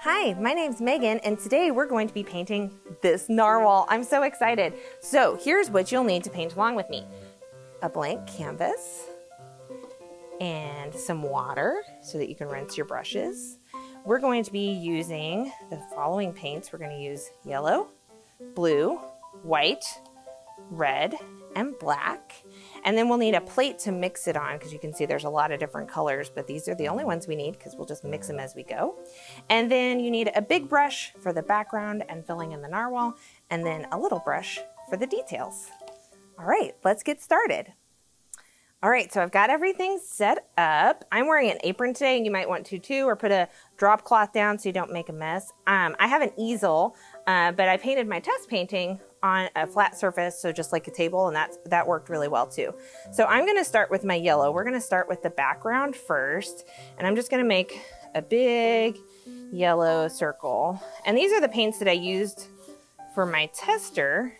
Hi, my name's Megan, and today we're going to be painting this narwhal. I'm so excited. So here's what you'll need to paint along with me. A blank canvas and some water so that you can rinse your brushes. We're going to be using the following paints. We're going to use yellow, blue, white, red, and black. And then we'll need a plate to mix it on because you can see there's a lot of different colors, but these are the only ones we need because we'll just mix them as we go. And then you need a big brush for the background and filling in the narwhal, and then a little brush for the details. All right, let's get started. All right, so I've got everything set up. I'm wearing an apron today, and you might want to too, or put a drop cloth down so you don't make a mess. I have an easel, but I painted my test painting on a flat surface, so just like a table, and that worked really well too. So I'm gonna start with my yellow. We're gonna start with the background first, and I'm just gonna make a big yellow circle. And these are the paints that I used for my tester.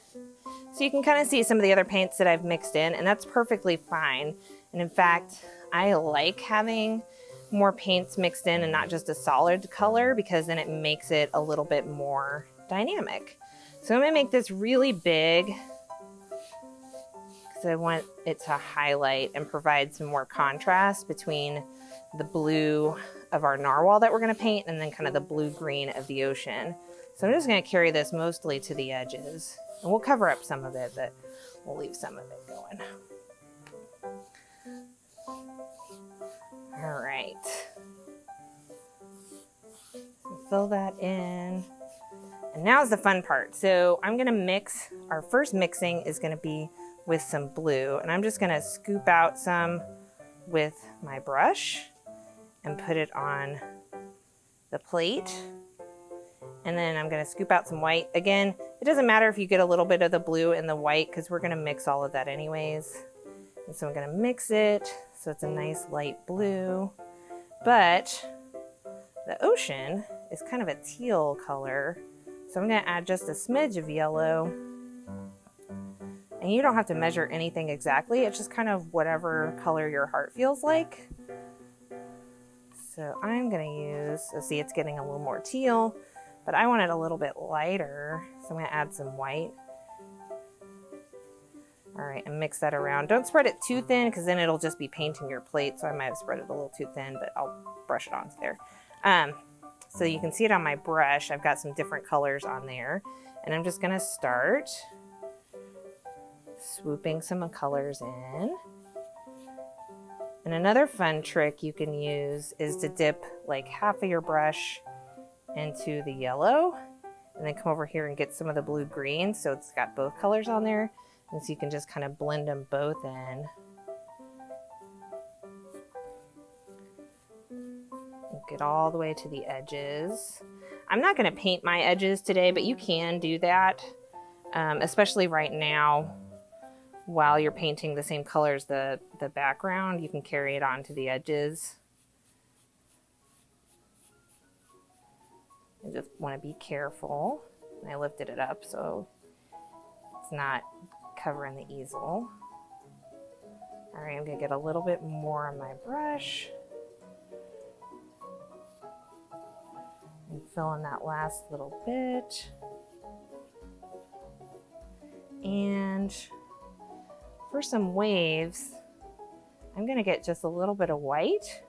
So you can kind of see some of the other paints that I've mixed in, and that's perfectly fine. And in fact, I like having more paints mixed in and not just a solid color, because then it makes it a little bit more dynamic. So I'm gonna make this really big because I want it to highlight and provide some more contrast between the blue of our narwhal that we're gonna paint and then kind of the blue-green of the ocean. So I'm just gonna carry this mostly to the edges. And we'll cover up some of it, but we'll leave some of it going. All right. So fill that in. And now's the fun part. So I'm gonna mix, our first mixing is gonna be with some blue. And I'm just gonna scoop out some with my brush and put it on the plate. And then I'm gonna scoop out some white. Again, it doesn't matter if you get a little bit of the blue and the white because we're gonna mix all of that anyways. And so I'm gonna mix it so it's a nice light blue. But the ocean is kind of a teal color. So I'm gonna add just a smidge of yellow. And you don't have to measure anything exactly. It's just kind of whatever color your heart feels like. So I'm gonna use, so see it's getting a little more teal, but I want it a little bit lighter. So I'm gonna add some white. All right, and mix that around. Don't spread it too thin because then it'll just be painting your plate. So I might have spread it a little too thin, but I'll brush it onto there. So you can see it on my brush. I've got some different colors on there. And I'm just gonna start swooping some colors in. And another fun trick you can use is to dip like half of your brush into the yellow and then come over here and get some of the blue-green so it's got both colors on there. And so you can just kind of blend them both in. Get all the way to the edges. I'm not going to paint my edges today, but you can do that, especially right now while you're painting the same color as the background. You can carry it on to the edges. I just want to be careful. And I lifted it up so it's not covering the easel. All right, I'm going to get a little bit more on my brush. And fill in that last little bit. And for some waves, I'm gonna get just a little bit of white,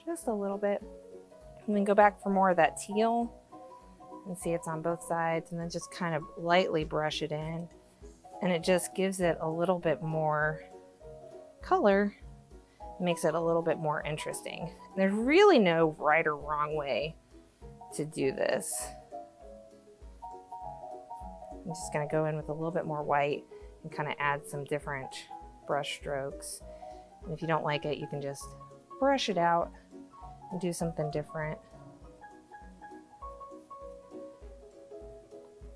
just a little bit, and then go back for more of that teal and see it's on both sides, and then just kind of lightly brush it in. And it just gives it a little bit more color, makes it a little bit more interesting. There's really no right or wrong way to do this. I'm just gonna go in with a little bit more white and kind of add some different brush strokes. And if you don't like it, you can just brush it out and do something different.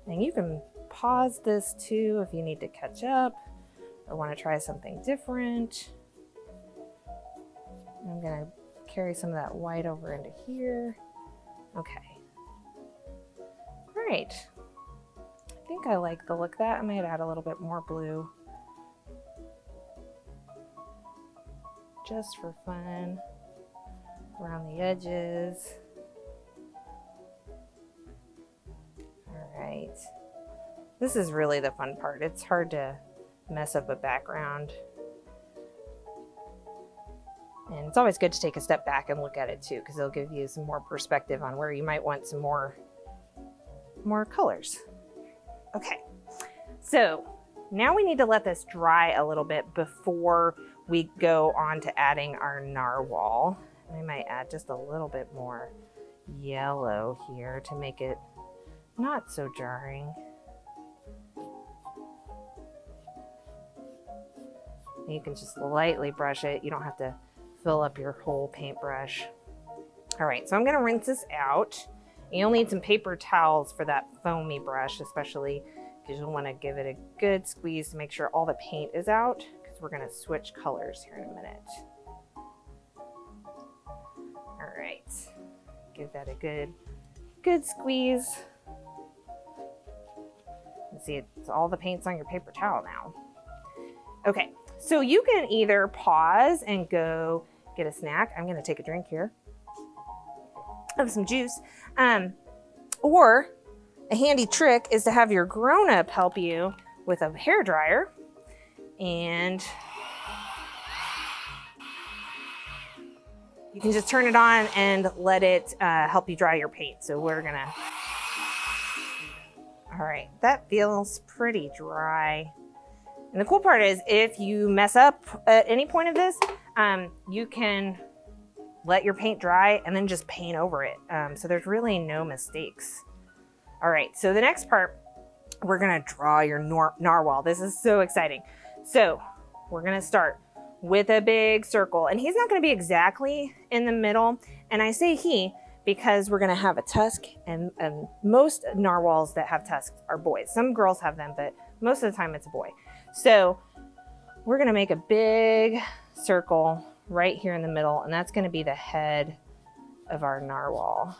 And you can pause this too if you need to catch up or want to try something different. I'm gonna carry some of that white over into here. Okay. All right. I think I like the look of that. I might add a little bit more blue. just for fun around the edges. All right. This is really the fun part. It's hard to mess up a background. And it's always good to take a step back and look at it too, because it'll give you some more perspective on where you might want some more colors. Okay, so now we need to let this dry a little bit before we go on to adding our narwhal. I might add just a little bit more yellow here to make it not so jarring. You can just lightly brush it. You don't have to fill up your whole paintbrush. All right, so I'm gonna rinse this out. You'll need some paper towels for that foamy brush, especially because you'll wanna give it a good squeeze to make sure all the paint is out, because we're gonna switch colors here in a minute. All right, give that a good squeeze. And see, it's all the paint's on your paper towel now. Okay, so you can either pause and go get a snack. I'm gonna take a drink here of some juice. Or a handy trick is to have your grown-up help you with a hairdryer, and you can just turn it on and let it help you dry your paint. So we're gonna, all right, that feels pretty dry. And the cool part is if you mess up at any point of this, you can let your paint dry and then just paint over it. So there's really no mistakes. All right, so the next part, we're gonna draw your narwhal. This is so exciting. So we're gonna start with a big circle, and he's not gonna be exactly in the middle. And I say he because we're gonna have a tusk, and most narwhals that have tusks are boys. Some girls have them, but most of the time it's a boy. So we're gonna make a big circle right here in the middle, and that's gonna be the head of our narwhal.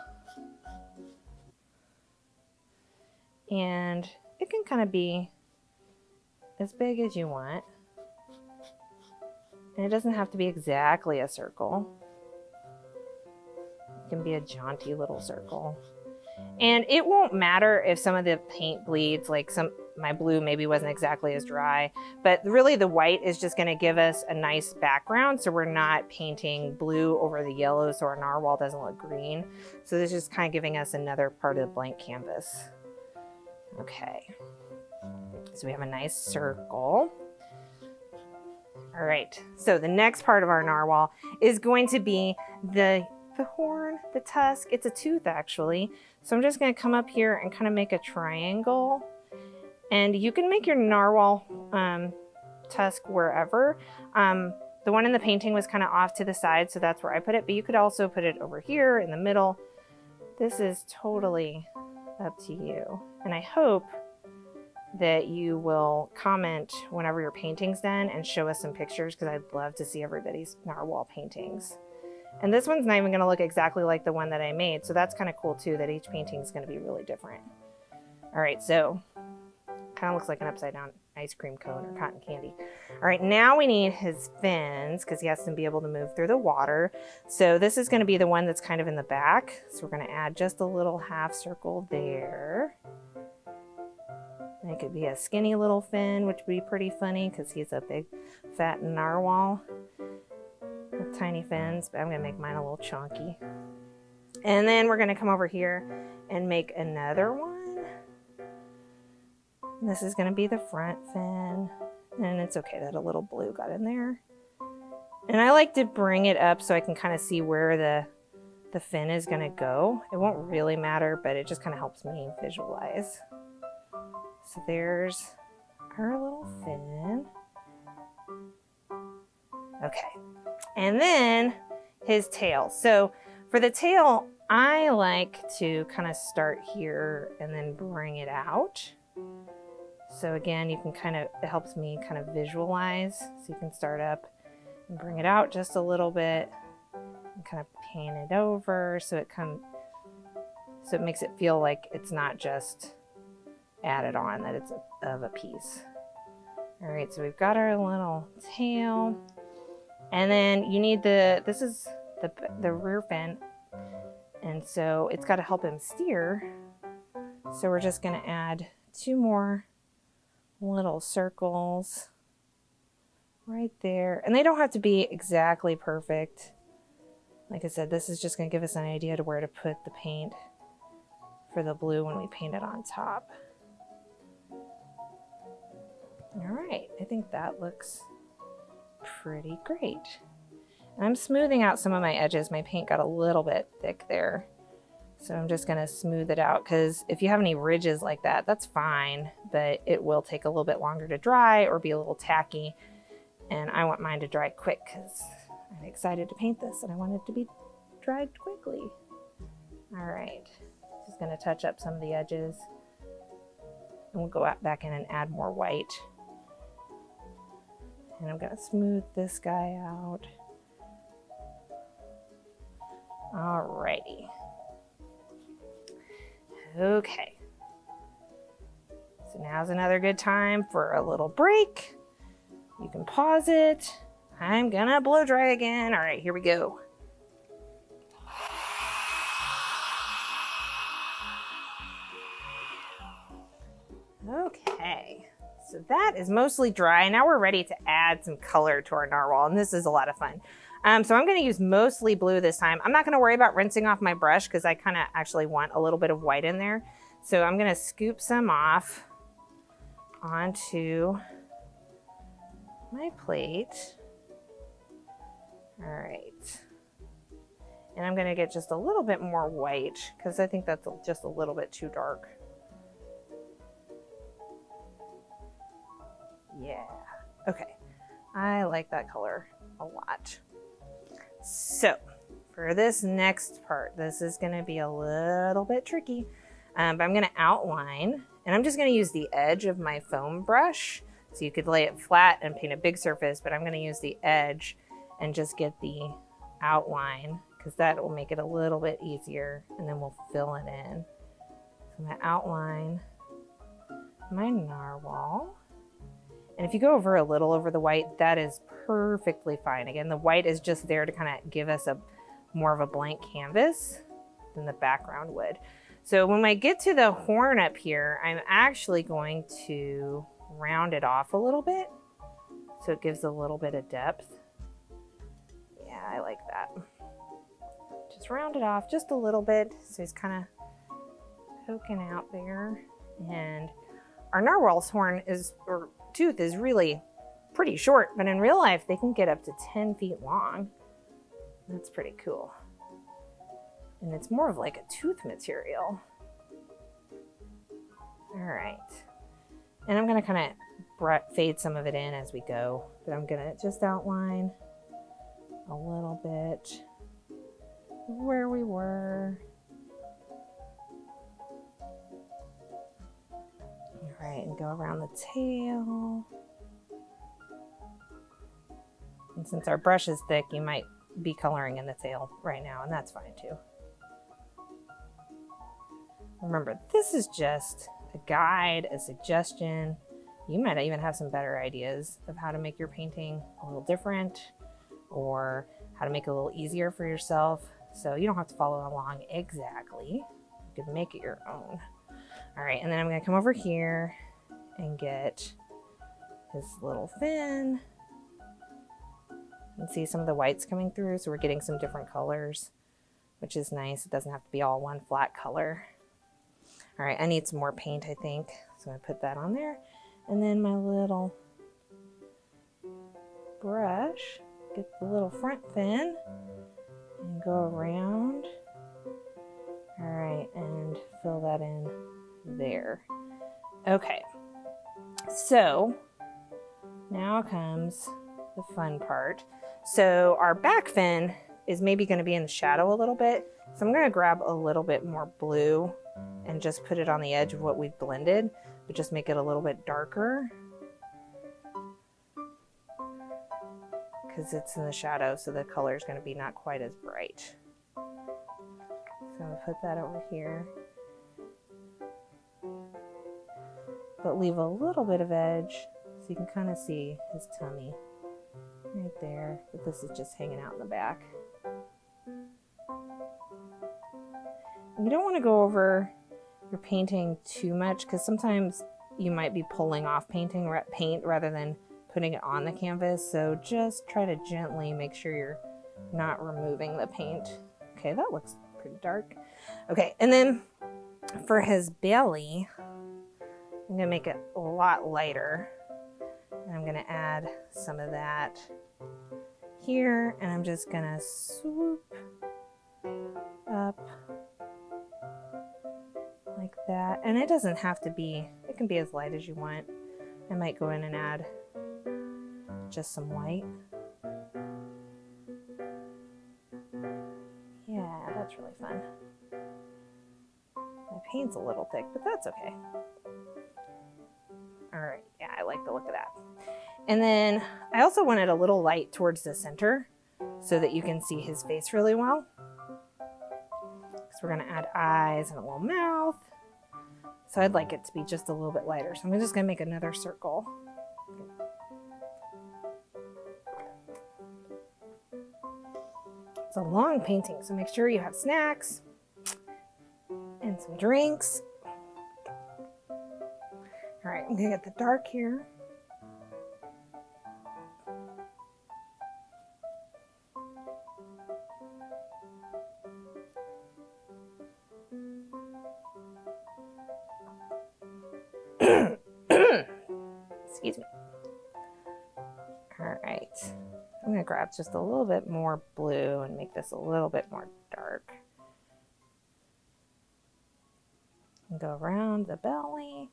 And it can kind of be as big as you want. And it doesn't have to be exactly a circle. It can be a jaunty little circle. And it won't matter if some of the paint bleeds, like my blue maybe wasn't exactly as dry, but really the white is just gonna give us a nice background, so we're not painting blue over the yellow so our narwhal doesn't look green. So this is just kind of giving us another part of the blank canvas. Okay, so we have a nice circle. All right, so the next part of our narwhal is going to be the horn, the tusk. It's a tooth actually. So I'm just gonna come up here and kind of make a triangle. And you can make your narwhal tusk wherever. The one in the painting was kind of off to the side, so that's where I put it, but you could also put it over here in the middle. This is totally up to you. And I hope that you will comment whenever your painting's done and show us some pictures, because I'd love to see everybody's narwhal paintings. And this one's not even gonna look exactly like the one that I made, so that's kind of cool too, that each painting is gonna be really different. All right, so kind of looks like an upside down ice cream cone or cotton candy. All right, now we need his fins, because he has to be able to move through the water. So this is gonna be the one that's kind of in the back. So we're gonna add just a little half circle there. And it could be a skinny little fin, which would be pretty funny because he's a big fat narwhal with tiny fins, but I'm gonna make mine a little chunky. And then we're gonna come over here and make another one. And this is gonna be the front fin. And it's okay that a little blue got in there. And I like to bring it up so I can kind of see where the fin is gonna go. It won't really matter, but it just kind of helps me visualize. So there's our little fin. Okay, and then his tail. So for the tail, I like to kind of start here and then bring it out. So again, you can kind of, it helps me kind of visualize. So you can start up and bring it out just a little bit and kind of paint it over so it makes it feel like it's not just added on, that it's of a piece. All right, so we've got our little tail. And then you need this is the rear fin. And so it's got to help him steer. So we're just going to add 2 more little circles right there. And they don't have to be exactly perfect. Like I said, this is just going to give us an idea to where to put the paint for the blue when we paint it on top. All right, I think that looks pretty great. And I'm smoothing out some of my edges. My paint got a little bit thick there. So I'm just gonna smooth it out, because if you have any ridges like that, that's fine, but it will take a little bit longer to dry or be a little tacky. And I want mine to dry quick because I'm excited to paint this and I want it to be dried quickly. All right, just gonna touch up some of the edges, and we'll go back in and add more white. And I'm gonna smooth this guy out. Alrighty. Okay. So now's another good time for a little break. You can pause it. I'm gonna blow dry again. All right, here we go. Okay, so that is mostly dry. Now we're ready to add some color to our narwhal, and this is a lot of fun. So I'm gonna use mostly blue this time. I'm not gonna worry about rinsing off my brush because I kind of actually want a little bit of white in there. So I'm gonna scoop some off onto my plate. All right. And I'm gonna get just a little bit more white because I think that's just a little bit too dark. Yeah, okay. I like that color a lot. So for this next part, this is gonna be a little bit tricky, but I'm gonna outline, and I'm just gonna use the edge of my foam brush. So you could lay it flat and paint a big surface, but I'm gonna use the edge and just get the outline, because that will make it a little bit easier, and then we'll fill it in. So I'm gonna outline my narwhal. And if you go over a little over the white, that is perfectly fine. Again, the white is just there to kind of give us more of a blank canvas than the background would. So when I get to the horn up here, I'm actually going to round it off a little bit, so it gives a little bit of depth. Yeah, I like that. Just round it off just a little bit, so he's kind of poking out there. And our narwhal's horn or tooth is really pretty short, but in real life they can get up to 10 feet long. That's pretty cool. And it's more of like a tooth material. All right. And I'm gonna kind of fade some of it in as we go, but I'm gonna just outline a little bit where we were. All right, and go around the tail. And since our brush is thick, you might be coloring in the tail right now, and that's fine too. Remember, this is just a guide, a suggestion. You might even have some better ideas of how to make your painting a little different, or how to make it a little easier for yourself. So you don't have to follow along exactly. You can make it your own. All right, and then I'm gonna come over here and get his little fin. And see some of the whites coming through, so we're getting some different colors, which is nice. It doesn't have to be all one flat color. All right, I need some more paint, I think. So I put that on there. And then my little brush, get the little front fin and go around. All right, and fill that in there. Okay, so now comes the fun part. So our back fin is maybe going to be in the shadow a little bit. So I'm going to grab a little bit more blue and just put it on the edge of what we've blended, but just make it a little bit darker because it's in the shadow, so the color is going to be not quite as bright. So I'm going to put that over here, but leave a little bit of edge so you can kind of see his tummy. right there, but this is just hanging out in the back. You don't want to go over your painting too much because sometimes you might be pulling off paint rather than putting it on the canvas. So just try to gently make sure you're not removing the paint. Okay, that looks pretty dark. Okay, and then for his belly, I'm gonna make it a lot lighter. And I'm gonna add some of that here, and I'm just gonna swoop up like that. And it doesn't have to be, it can be as light as you want. I might go in and add just some white. Yeah, that's really fun. My paint's a little thick, but that's okay. All right, yeah, I like the look of that. And then I also wanted a little light towards the center so that you can see his face really well. Because we're gonna add eyes and a little mouth. So I'd like it to be just a little bit lighter. So I'm just gonna make another circle. It's a long painting, so make sure you have snacks and some drinks. All right, I'm gonna get the dark here. Excuse me. All right, I'm gonna grab just a little bit more blue and make this a little bit more dark. And go around the belly.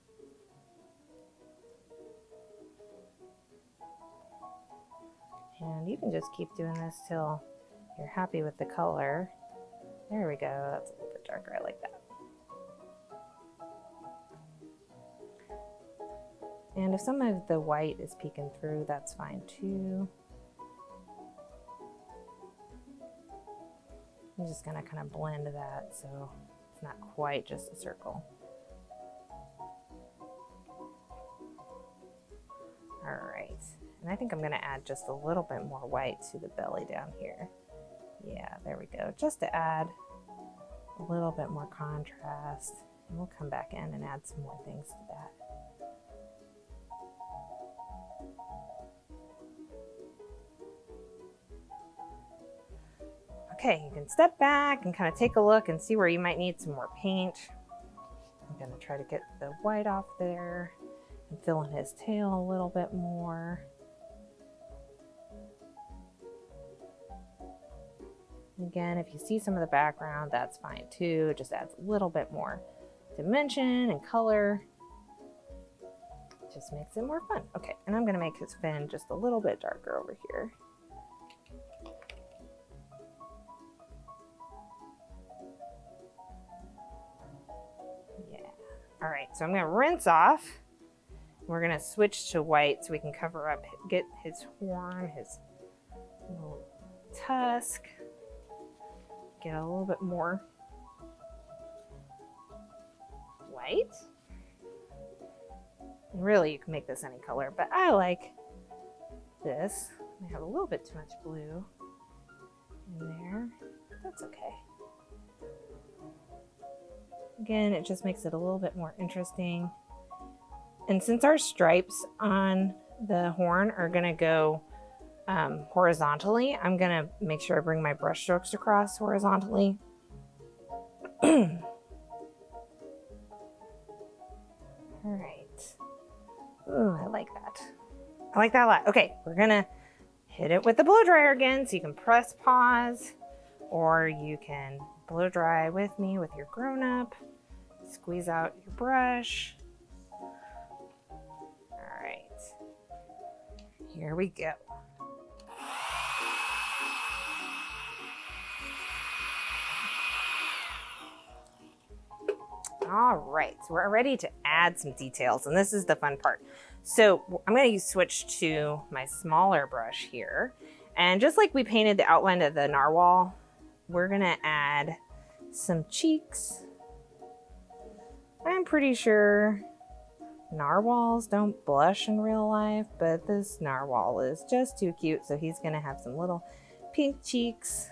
And you can just keep doing this till you're happy with the color. There we go, that's a little bit darker, I like that. And if some of the white is peeking through, that's fine too. I'm just gonna kind of blend that so it's not quite just a circle. All right, and I think I'm gonna add just a little bit more white to the belly down here. Yeah, there we go, just to add a little bit more contrast. And we'll come back in and add some more things to that. Okay, you can step back and kind of take a look and see where you might need some more paint. I'm gonna try to get the white off there and fill in his tail a little bit more. Again, if you see some of the background, that's fine too. It just adds a little bit more dimension and color. Just makes it more fun. Okay, and I'm gonna make his fin just a little bit darker over here. All right, so I'm gonna rinse off. We're gonna switch to white so we can cover up, get his horn, his little tusk, get a little bit more white. Really, you can make this any color, but I like this. I have a little bit too much blue in there. That's okay. Again, it just makes it a little bit more interesting. And since our stripes on the horn are gonna go horizontally, I'm gonna make sure I bring my brush strokes across horizontally. All right. Ooh, I like that. I like that a lot. Okay, we're gonna hit it with the blow dryer again, so you can press pause, or you can blow dry with me with your grown-up. Squeeze out your brush. All right, here we go. All right, so we're ready to add some details, and this is the fun part. So I'm going to switch to my smaller brush here, and just like we painted the outline of the narwhal, we're going to add some cheeks. I'm pretty sure Narwhals don't blush in real life, but this narwhal is just too cute, so he's gonna have some little pink cheeks.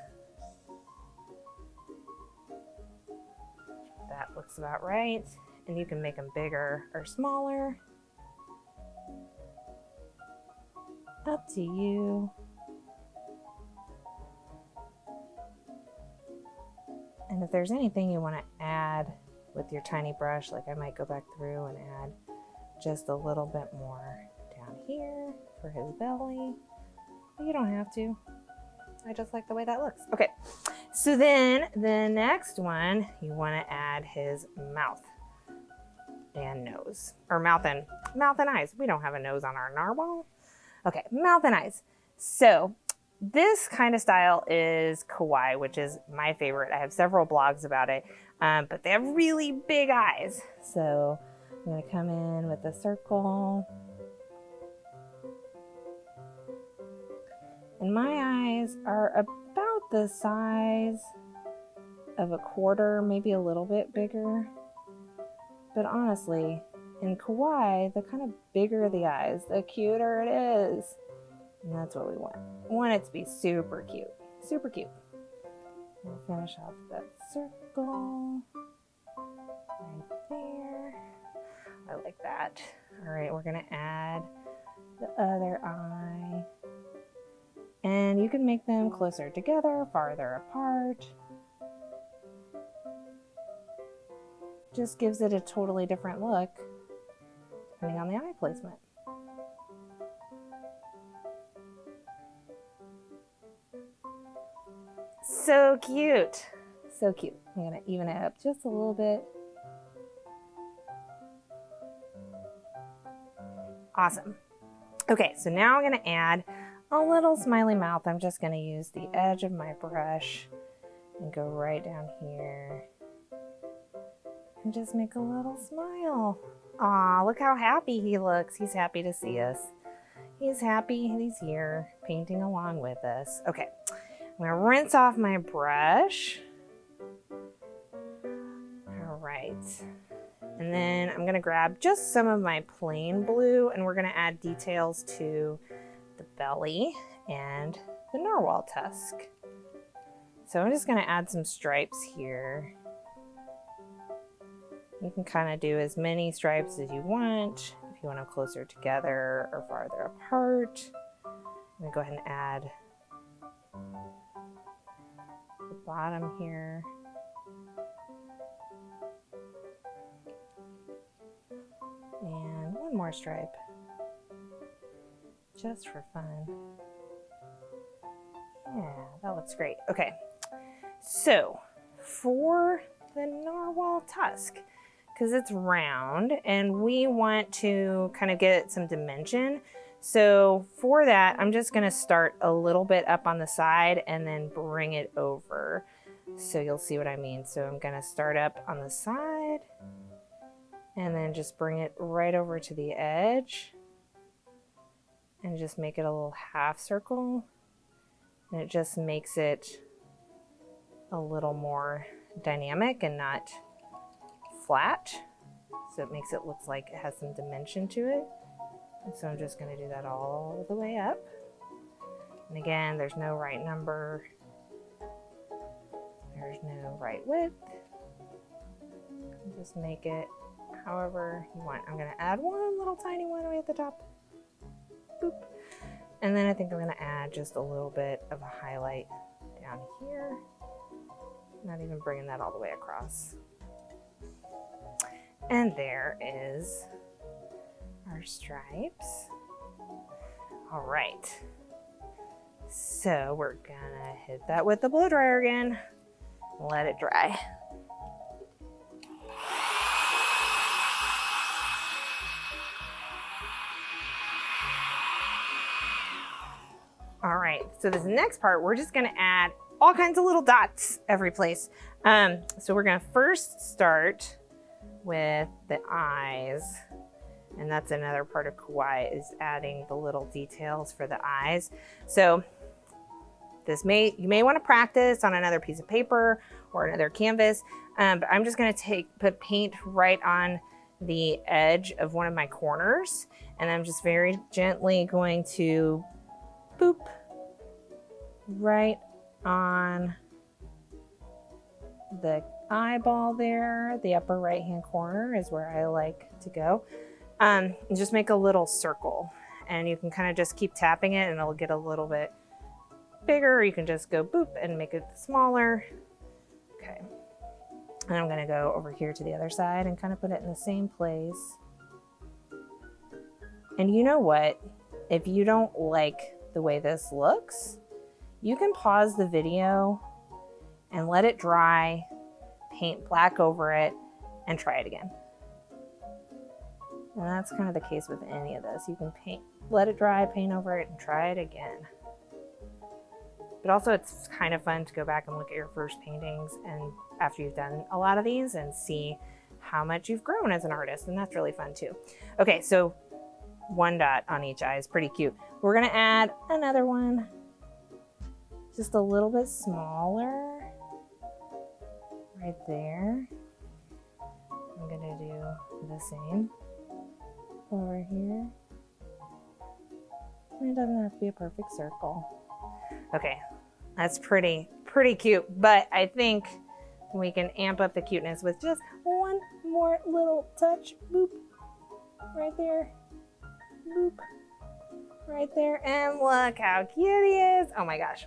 That looks about right. And you can make them bigger or smaller. Up to you. And if there's anything you want to add with your tiny brush, like I might go back through and add just a little bit more down here for his belly. But you don't have to. I just like the way that looks. Okay, so then the next one, you want to add his mouth and nose, or mouth and eyes. We don't have a nose on our narwhal. Okay, mouth and eyes. So this kind of style is kawaii, which is my favorite. I have several blogs about it, but they have really big eyes. So I'm gonna come in with a circle. And my eyes are about the size of a quarter, maybe a little bit bigger. But honestly, in kawaii, the kind of bigger the eyes, the cuter it is. And that's what we want. We want it to be super cute. Super cute. We'll finish off that circle right there. I like that. All right, we're gonna add the other eye. And you can make them closer together, farther apart. Just gives it a totally different look depending on the eye placement. So cute. So cute. I'm gonna even it up just a little bit. Awesome. Okay, so now I'm gonna add a little smiley mouth. I'm just gonna use the edge of my brush and go right down here. And just make a little smile. Aw, look how happy he looks. He's happy to see us. He's happy he's here painting along with us. Okay, I'm gonna rinse off my brush. All right. And then I'm gonna grab just some of my plain blue and we're gonna add details to the belly and the narwhal tusk. So I'm just gonna add some stripes here. You can kind of do as many stripes as you want. If you want them closer together or farther apart. I'm gonna go ahead and add the bottom here. And one more stripe, just for fun. Yeah, that looks great. Okay, so for the narwhal tusk, because it's round and we want to kind of get some dimension. So for that, I'm just gonna start a little bit up on the side and then bring it over. So you'll see what I mean. So I'm gonna start up on the side and then just bring it right over to the edge and just make it a little half circle. And it just makes it a little more dynamic and not flat, so it makes it look like it has some dimension to it. And so I'm just going to do that all the way up. And again, there's no right number, there's no right width. Just make it however you want. I'm going to add one little tiny one right at the top. Boop. And then I think I'm going to add just a little bit of a highlight down here. Not even bringing that all the way across. And there is our stripes. All right. So we're gonna hit that with the blow dryer again. Let it dry. All right, so this next part, we're just gonna add all kinds of little dots every place. So we're gonna first start with the eyes, and that's another part of kawaii, is adding the little details for the eyes. So you may want to practice on another piece of paper or another canvas, but I'm just going to put paint right on the edge of one of my corners, and I'm just very gently going to boop right on the eyeball there. The upper right hand corner is where I like to go. And just make a little circle, and you can kind of just keep tapping it and it'll get a little bit bigger, or you can just go boop and make it smaller. Okay. And I'm gonna go over here to the other side and kind of put it in the same place. And you know what? If you don't like the way this looks, you can pause the video and let it dry, paint black over it, and try it again. And that's kind of the case with any of this. You can let it dry, paint over it, and try it again. But also it's kind of fun to go back and look at your first paintings and after you've done a lot of these and see how much you've grown as an artist, and that's really fun too. Okay, so one dot on each eye is pretty cute. We're gonna add another one, just a little bit smaller, right there. I'm gonna do the same over here. And it doesn't have to be a perfect circle. Okay, that's pretty cute, but I think we can amp up the cuteness with just one more little touch. Boop, right there. Boop, right there. And look how cute he is. Oh my gosh,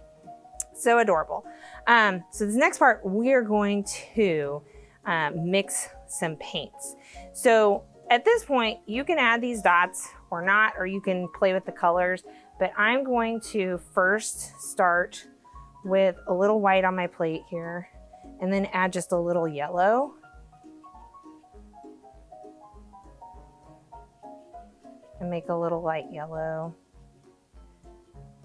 so adorable. So this next part, we're going to mix some paints. So at this point, you can add these dots or not, or you can play with the colors, but I'm going to first start with a little white on my plate here, and then add just a little yellow. And make a little light yellow.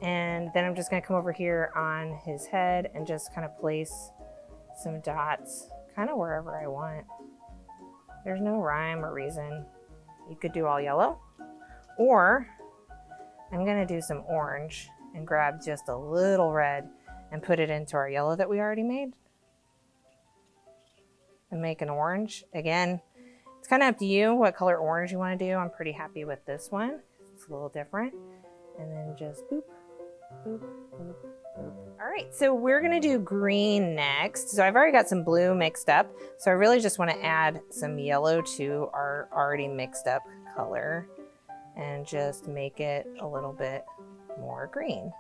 And then I'm just gonna come over here on his head and just kind of place some dots kind of wherever I want. There's no rhyme or reason. You could do all yellow, or I'm gonna do some orange and grab just a little red and put it into our yellow that we already made and make an orange. Again, it's kind of up to you what color orange you want to do. I'm pretty happy with this one. It's a little different. And then just boop, boop, boop, boop. All right, so we're gonna do green next. So I've already got some blue mixed up. So I really just want to add some yellow to our already mixed up color and just make it a little bit more green.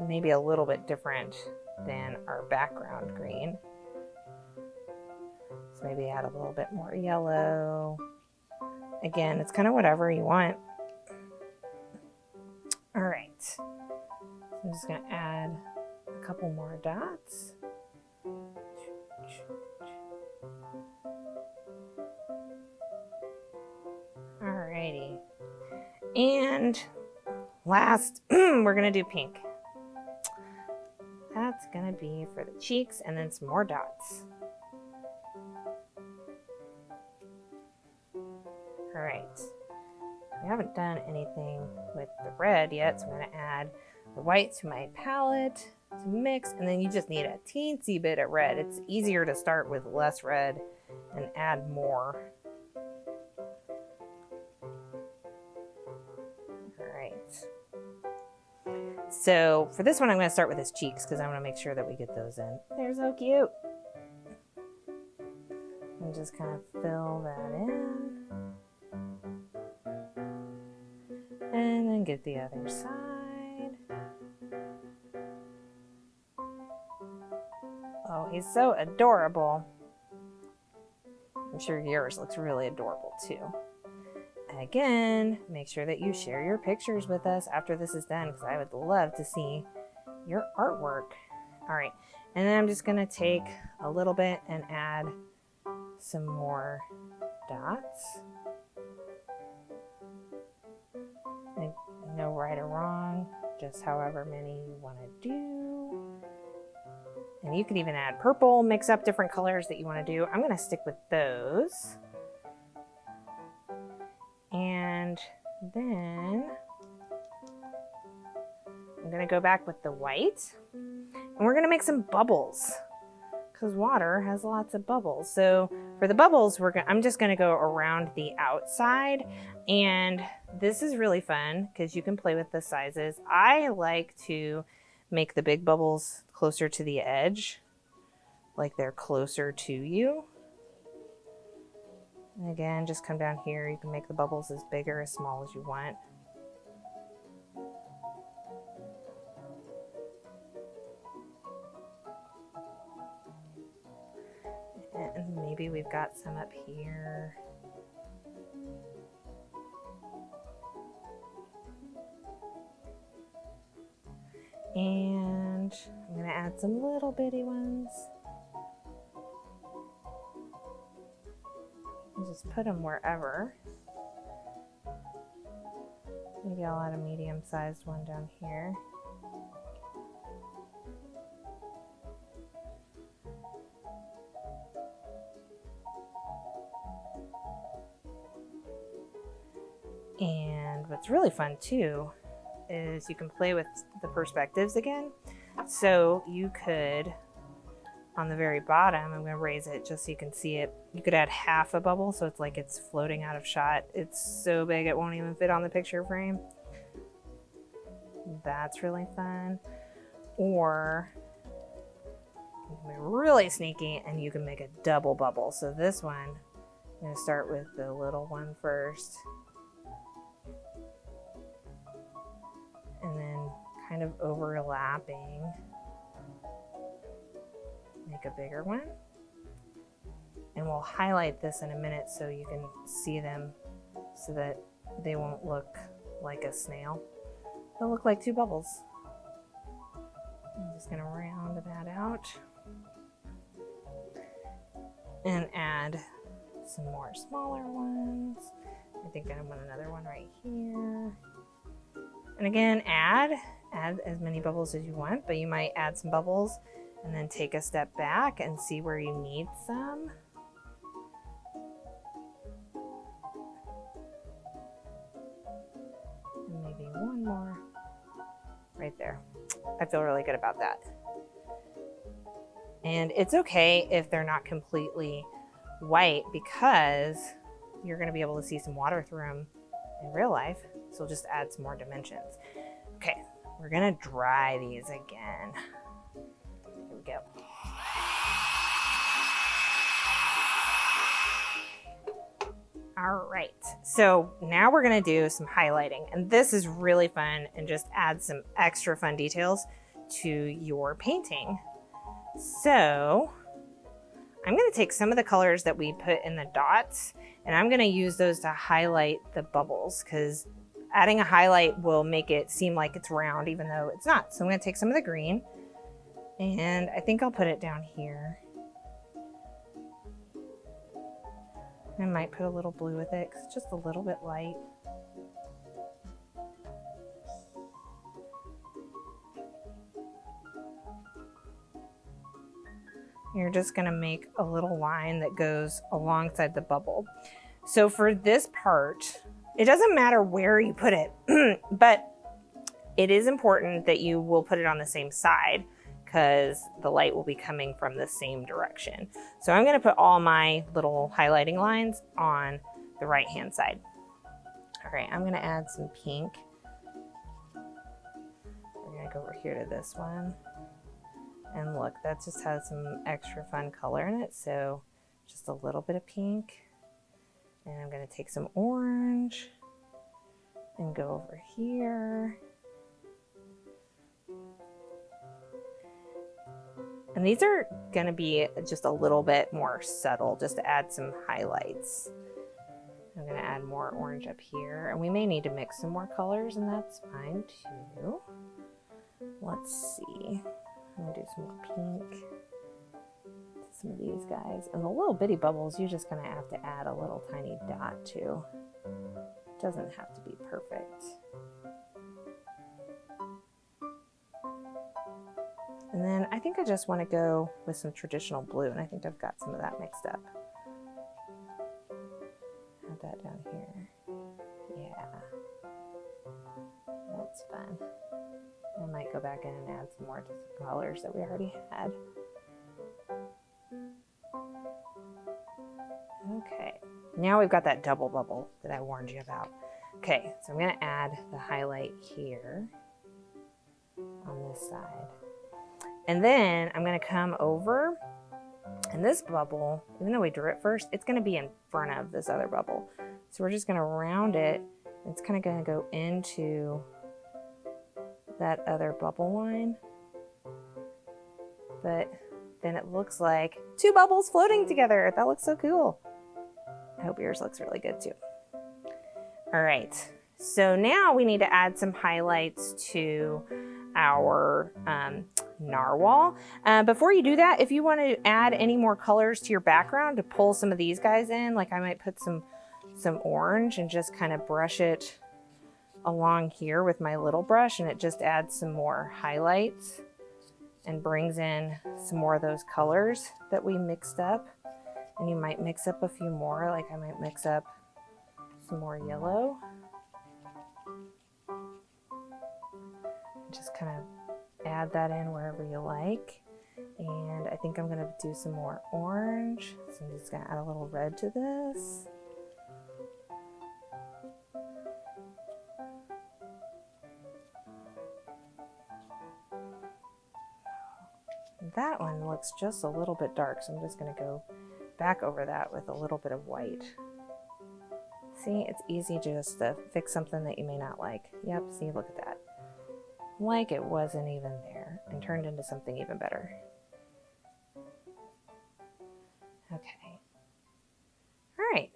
Maybe a little bit different than our background green. So maybe add a little bit more yellow. Again, it's kind of whatever you want. All right, so I'm just gonna add a couple more dots. Alrighty, and last, we're gonna do pink. That's gonna be for the cheeks, and then some more dots. All right, we haven't done anything with the red yet, so I'm gonna add the white to my palette to mix, and then you just need a teensy bit of red. It's easier to start with less red and add more. All right. So for this one, I'm going to start with his cheeks because I want to make sure that we get those in. They're so cute. And just kind of fill that in. And then get the other side. Oh, he's so adorable. I'm sure yours looks really adorable too. Again, make sure that you share your pictures with us after this is done because I would love to see your artwork. All right, and then I'm just gonna take a little bit and add some more dots. And no right or wrong, just however many you wanna do. And you can even add purple, mix up different colors that you wanna do. I'm gonna stick with those. And then I'm gonna go back with the white and we're gonna make some bubbles. because water has lots of bubbles. So for the bubbles, I'm just gonna go around the outside, and this is really fun because you can play with the sizes. I like to make the big bubbles closer to the edge, like they're closer to you. And again, just come down here. You can make the bubbles as big or as small as you want. And maybe we've got some up here. And I'm gonna add some little bitty ones. And just put them wherever. Maybe I'll add a medium-sized one down here. And what's really fun too is you can play with the perspectives again. So you could, on the very bottom, I'm gonna raise it just so you can see it. You could add half a bubble so it's like it's floating out of shot. It's so big it won't even fit on the picture frame. That's really fun. Or you can be really sneaky and you can make a double bubble. So this one, I'm gonna start with the little one first. And then kind of overlapping, make a bigger one. And we'll highlight this in a minute so you can see them so that they won't look like a snail. They'll look like two bubbles. I'm just gonna round that out and add some more smaller ones. I think I want another one right here. And again, add as many bubbles as you want, but you might add some bubbles and then take a step back and see where you need some. And maybe one more right there. I feel really good about that. And it's okay if they're not completely white because you're gonna be able to see some water through them in real life. So we'll just add some more dimensions. Okay, we're gonna dry these again. Here we go. All right, so now we're gonna do some highlighting, and this is really fun and just add some extra fun details to your painting. So I'm gonna take some of the colors that we put in the dots and I'm gonna use those to highlight the bubbles because adding a highlight will make it seem like it's round even though it's not. So I'm gonna take some of the green and I think I'll put it down here. I might put a little blue with it because it's just a little bit light. You're just gonna make a little line that goes alongside the bubble. So for this part, it doesn't matter where you put it, but it is important that you will put it on the same side because the light will be coming from the same direction. So I'm gonna put all my little highlighting lines on the right-hand side. All right, I'm gonna add some pink. We're gonna go over here to this one. And look, that just has some extra fun color in it. So just a little bit of pink. And I'm gonna take some orange and go over here. And these are gonna be just a little bit more subtle, just to add some highlights. I'm gonna add more orange up here. And we may need to mix some more colors, and that's fine too. Let's see. I'm gonna do some more pink. Some of these guys. And the little bitty bubbles, you're just gonna have to add a little tiny dot to. It doesn't have to be perfect. And then I think I just want to go with some traditional blue, and I think I've got some of that mixed up. Add that down here. Yeah. That's fun. I might go back in and add some more to some colors that we already had. Okay, now we've got that double bubble that I warned you about. Okay, so I'm gonna add the highlight here on this side. And then I'm gonna come over, and this bubble, even though we drew it first, it's gonna be in front of this other bubble. So we're just gonna round it. It's kind of gonna go into that other bubble line. But then it looks like two bubbles floating together. That looks so cool. I hope yours looks really good too. All right, so now we need to add some highlights to our narwhal. Before you do that, if you want to add any more colors to your background to pull some of these guys in, like I might put some orange and just kind of brush it along here with my little brush, and it just adds some more highlights and brings in some more of those colors that we mixed up. And you might mix up a few more, like I might mix up some more yellow. Just kind of add that in wherever you like. And I think I'm gonna do some more orange. So I'm just gonna add a little red to this. That one looks just a little bit dark, so I'm just gonna go back over that with a little bit of white. See, it's easy just to fix something that you may not like. Yep, see, look at that. Like it wasn't even there and turned into something even better. Okay. All right.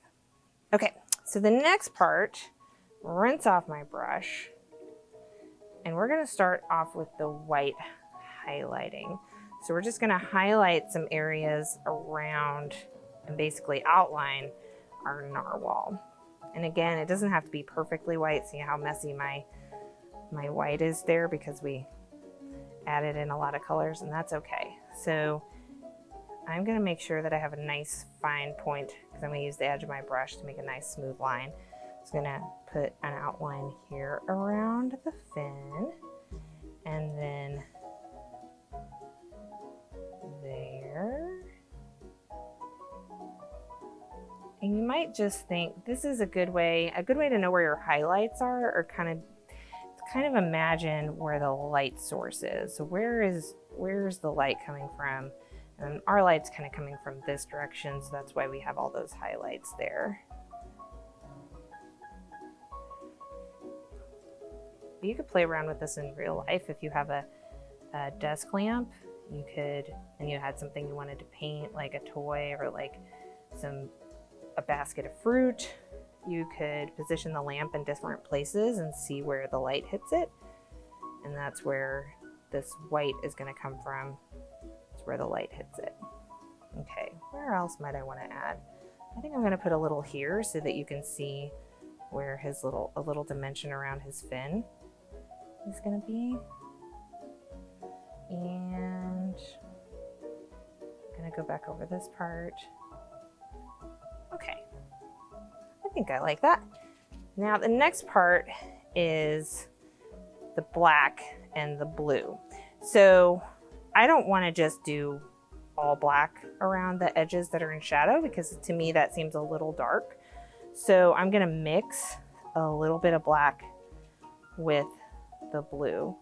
Okay, so the next part, rinse off my brush, and we're gonna start off with the white highlighting. So we're just gonna highlight some areas around and basically outline our narwhal. And again, it doesn't have to be perfectly white. See how messy my white is there because we added in a lot of colors, and that's okay. So I'm gonna make sure that I have a nice fine point because I'm gonna use the edge of my brush to make a nice smooth line. Just gonna put an outline here around the fin, and then there. And you might just think this is a good way to know where your highlights are, or kind of imagine where the light source is. So where's the light coming from? And our light's kind of coming from this direction, so that's why we have all those highlights there. You could play around with this in real life. If you have a desk lamp, you could, and you had something you wanted to paint, like a toy or like a basket of fruit, you could position the lamp in different places and see where the light hits it. And that's where this white is going to come from. It's where the light hits it. Okay, where else might I want to add? I think I'm going to put a little here so that you can see where a little dimension around his fin is going to be. And I'm going to go back over this part. Okay, I think I like that. Now the next part is the black and the blue. So I don't want to just do all black around the edges that are in shadow, because to me that seems a little dark. So I'm going to mix a little bit of black with the blue.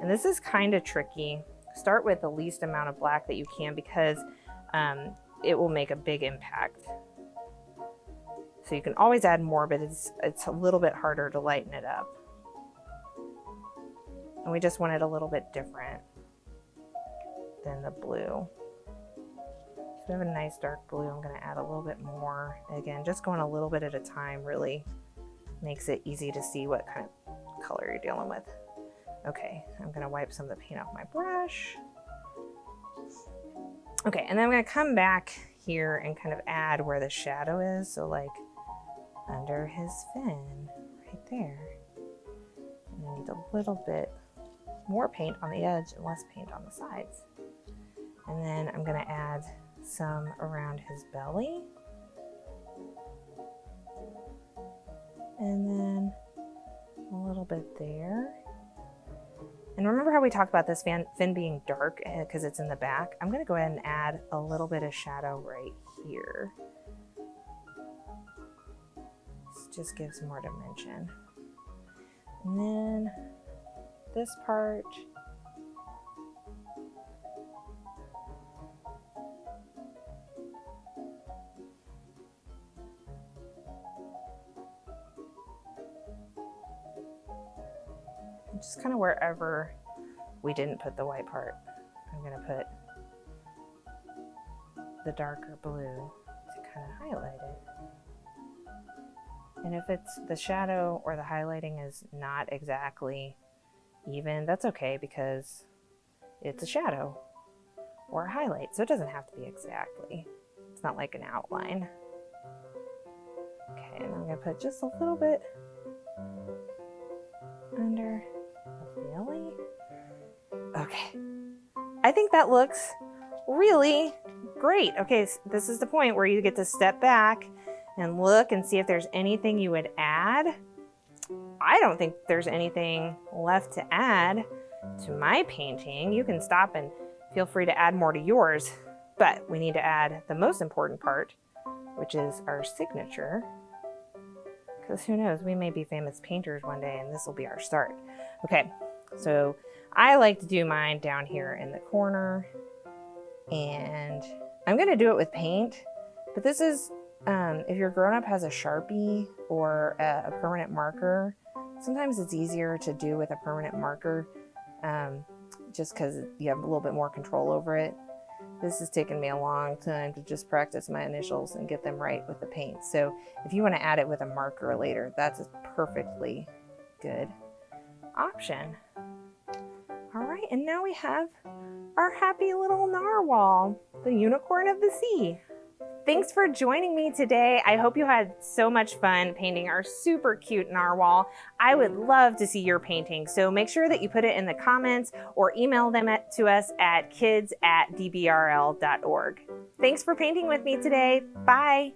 And this is kind of tricky. Start with the least amount of black that you can, because it will make a big impact. So you can always add more, but it's a little bit harder to lighten it up. And we just want it a little bit different than the blue. So we have a nice dark blue. I'm going to add a little bit more. Again, just going a little bit at a time really makes it easy to see what kind of color you're dealing with. Okay, I'm going to wipe some of the paint off my brush. Okay, and then I'm going to come back here and kind of add where the shadow is. So like under his fin, right there. And I need a little bit more paint on the edge and less paint on the sides. And then I'm going to add some around his belly. And then a little bit there. And remember how we talked about this fin being dark because it's in the back? I'm going to go ahead and add a little bit of shadow right here. just gives more dimension. And then this part, just kind of wherever we didn't put the white part, I'm going to put the darker blue to kind of highlight it. And if it's the shadow or the highlighting is not exactly even, that's okay because it's a shadow or a highlight, so it doesn't have to be exactly. It's not like an outline. Okay, and I'm going to put just a little bit under the belly. Okay, I think that looks really great. Okay, so this is the point where you get to step back and look and see if there's anything you would add. I don't think there's anything left to add to my painting. You can stop and feel free to add more to yours, but we need to add the most important part, which is our signature. Because who knows, we may be famous painters one day and this will be our start. Okay, so I like to do mine down here in the corner, and I'm gonna do it with paint, but this is, if your grown-up has a Sharpie or a permanent marker, sometimes it's easier to do with a permanent marker, just because you have a little bit more control over it. This has taken me a long time to just practice my initials and get them right with the paint. So if you want to add it with a marker later, that's a perfectly good option. All right, and now we have our happy little narwhal, the unicorn of the sea. Thanks for joining me today. I hope you had so much fun painting our super cute narwhal. I would love to see your painting, so make sure that you put it in the comments or email them to us at kids@dbrl.org. Thanks for painting with me today. Bye.